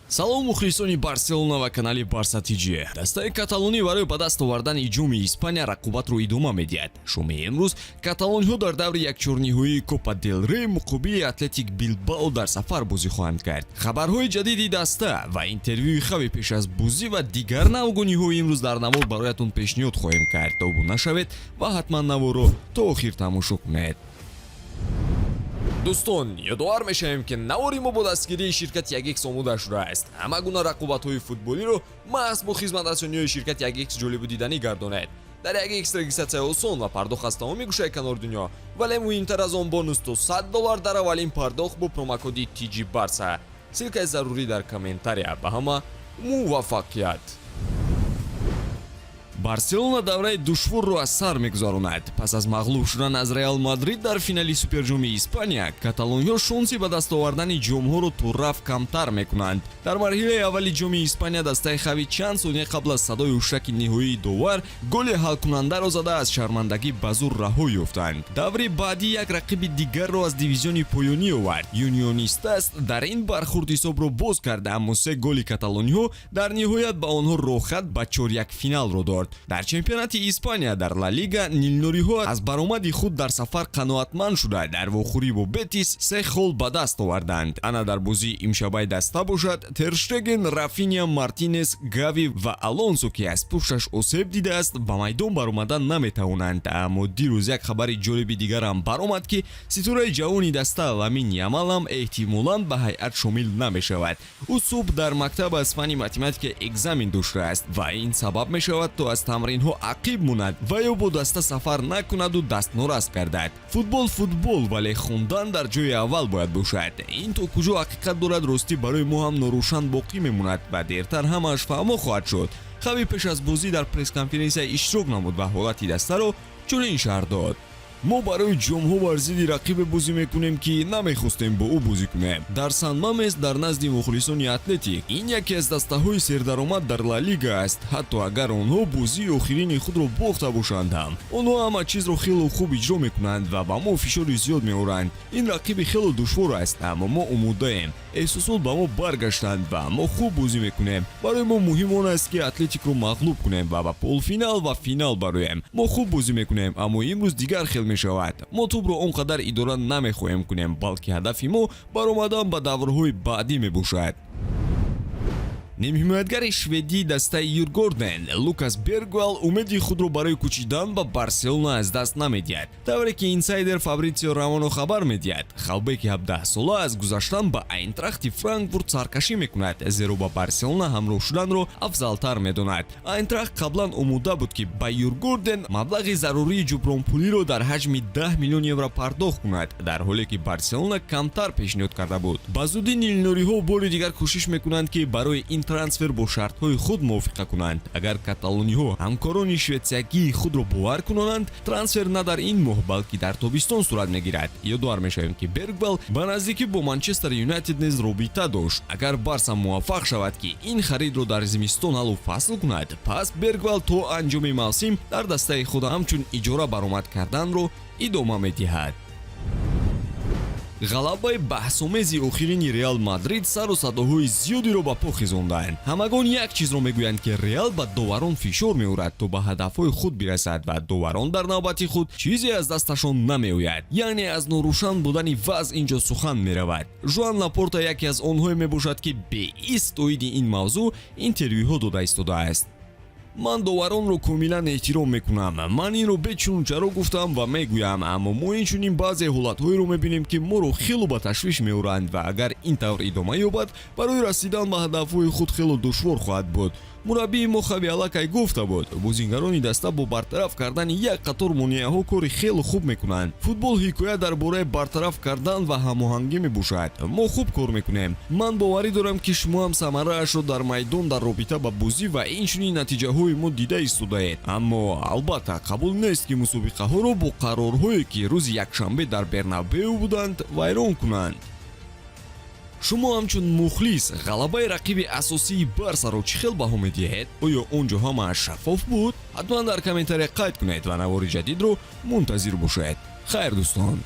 салом мухлисони Барселона ва канали Барса ТЖ. Дастаи каталонӣ барои ба даст овардани ҷоми Испания рақобатро идома медиҳад. Шоми имрӯз каталониҳо дар даври якчорниҳоии Копа дел Рей муқобили Атлетик Билбао дар сафар бозӣ хоҳанд кард. Хабарҳои ҷадиди даста ва интервюи хави пеш аз бозӣ ва дигар навгониҳои имрӯз дар навор бароятон пешниҳод хоҳем кард. Тобу нашавед ва ҳатман наворро то охир тамошо кунед. дӯстон, ёдовар мешавем ки навори мо бо дастгирии ширкати 1x омода шудааст. Ҳама гуна рақобатҳои футболиро маҳз бо хизматрасониҳои ширкати 1x ҷолибу диданӣ гардонед. дар 1x регистратсия осон ва пардохт аз тамоми гӯшаи канори дунё, вале муҳимтар аз он бонус то $100 дар аввалин пардохт бо промокоди TG Barsa. Силкаи зарурӣ дар комментария. Ба ҳама муваффақият. Барселона давраи душворро аз сар мегузаронад. Пас аз мағлуб шудан аз Реал Мадрид дар финали Суперҷоми Испания, каталониҳо шонси ба даст овардани ҷомҳоро то раф камтар мекунанд. Дар марҳилаи аввали ҷоми Испания дастаи хави чанд сония қабл аз садои ушраки ниҳоии довар голи ҳалкунандаро зада аз шармандагӣ ба зур раҳо ёфтанд. Даври баъдӣ як рақиби дигарро аз дивизиони поёнӣ овард. Юнионистас дар ин бархурд ҳисобро боз карда, аммо се голи каталониҳо дар ниҳоят ба онҳо рохат ба чорякфиналро дод. Дар чемпионати Испания дар Ла Лига нилнуриҳо аз баромади худ дар сафар қаноатманд шуда дар вохӯрӣ бо Бетис 3 хол ба даст оварданд. Ана дар бозии имшабаи даста бошад, Тер Штеген, Рафиня, Мартинес, Гави ва Алонсо ки аз пушташ осеб дидааст ба майдон баромадан наметавонанд. Аммо дирӯз як хабари ҷолиби дигарам баромад ки ситораи ҷавони даста Ламин Ямал ҳам эҳтимолан ба ҳайат шомил намешавад. ӯ субҳ дар мактаб аз фани математика экзамен доштааст ва ин сабаб мешавад то аз тамринҳо ақиб монад ва ё бо даста сафар накунаду дастнорас гардад. Футбол, вале хундан дар ҷои аввал бояд бошад. Ин то куҷо ҳақиқат дорад, ростӣ барои мо ҳам норӯшан боқӣ мемонад ва дертар ҳамааш фаҳмо хоҳад шуд. Хави пеш аз бозӣ дар пресс-конференсия иштирок намуд ва ҳолати дастаро чунин шарҳ дод. мо барои ҷомҳо бар зидди рақибе бозӣ мекунем ки намехостем бо ӯ бозӣ кунем. Дар Сан-Мамес дар назди мухлисони Атлетик ин яке аз дастаҳои сердаромад дар Ла Лига аст. Ҳатто агар онҳо бозии охирини худро бохта бошанд ҳам, онҳо ҳама чизро хело хуб иҷро мекунанд ва ба мо фишори зиёд меоранд. Ин рақиби хело душвор аст, аммо мо омодаем. эҳсосот ба мо баргаштанд ва мо хуб бозӣ мекунем. Барои мо муҳим он аст ки Атлетикро мағлуб кунем ва ба полуфинал ва финал бароем. Мо хуб бозӣ мекунем, аммо имрӯз дигар хел мешавад. Мо тӯбро он қадар идора намехоҳем кунем, балки ҳадафи мо баромадан ба даврҳои баъдӣ мебошад. Нимҳимоятгари шведии дастаи Юргорден Лукас Бергвал умеди худро барои кӯчидан ба Барселона аз даст намедиҳад. Тавре ки инсайдер Фабрицио Романо хабар медиҳад, халбеки 17-сола аз гузаштан ба Айнтрахти Франкфурт саркашӣ мекунад, зеро ба Барселона ҳамроҳ шуданро афзалтар медонад. Айнтрахт қаблан омода буд ки ба Юргорден маблағи зарурии ҷубронпулиро дар ҳаҷми 10 миллион евро пардохт кунад, дар ҳоле ки Барселона камтар пешниҳод карда буд. Ба зудӣ нилнуриҳо бори дигар кӯшиш мекунанд ки барои ин трансфер бо шартҳои худ мувофиқа кунанд. Агар каталониҳо ҳамкорони шветсиягии худро бовар кунонанд, трансфер на дар ин моҳ, балки дар тобистон сурат мегирад. ёдовар мешавем ки Бергвал ба наздикӣ бо Манчестер Юнайтед низ робита дошт. Агар Барса муваффақ шавад ки ин харидро дар зимистон ҳаллу фасл кунад, пас Бергвал то анҷоми мавсим дар дастаи худ ҳамчун иҷора баромад карданро идома медиҳад. ғалабаи баҳсомези охирини Реал Мадрид сару садоҳои зиёдиро ба по хизонданд. Ҳамагон як чизро мегӯянд ки Реал ба доварон фишор меорад то ба ҳадафҳои худ бирасад ва доварон дар навбати худ чизе аз дасташон намеояд. Яъне аз норӯшан будани вазъ инҷо сухан меравад. Жуан Лапорта яке аз онҳое мебошад ки беист оиди ин мавзӯъ интервюҳо дода истодааст. ман доваронро комилан эҳтиром мекунам. Ман инро бечунучаро гуфтам ва мегӯям, аммо мо инчунин баъзе ҳолатҳоеро мебинем ки моро хело ба ташвиш меоранд ва агар ин тавр идома ёбад, барои расидан ба ҳадафҳои худ хело душвор хоҳад буд. мураббии мо Хави Алакай гуфта буд, бозингарони даста бо бартараф кардани як қатор монеаҳо кори хело хуб мекунанд. Футбол ҳикоя дар бораи бартараф кардан ва ҳамоҳангӣ мебошад. Мо хуб кор мекунем. Ман боварӣ дорам ки шумо ҳам самараашро дар майдон дар робита ба бозӣ ва инчунин натиҷаҳои мо дида истодаед. Аммо албатта қабул нест ки мусобиқаҳоро бо қарорҳое ки рӯзи якшанбе дар Бернабеу буданд вайрон кунанд. шумо ҳамчун мухлис ғалабаи рақиби асосии Барсаро чӣ хел баҳо медиҳед? оё он ҷо ҳамааш шаффоф буд? ҳатман дар комментария қайд кунед ва навори ҷадидро мунтазир бошед. хайр дӯстон.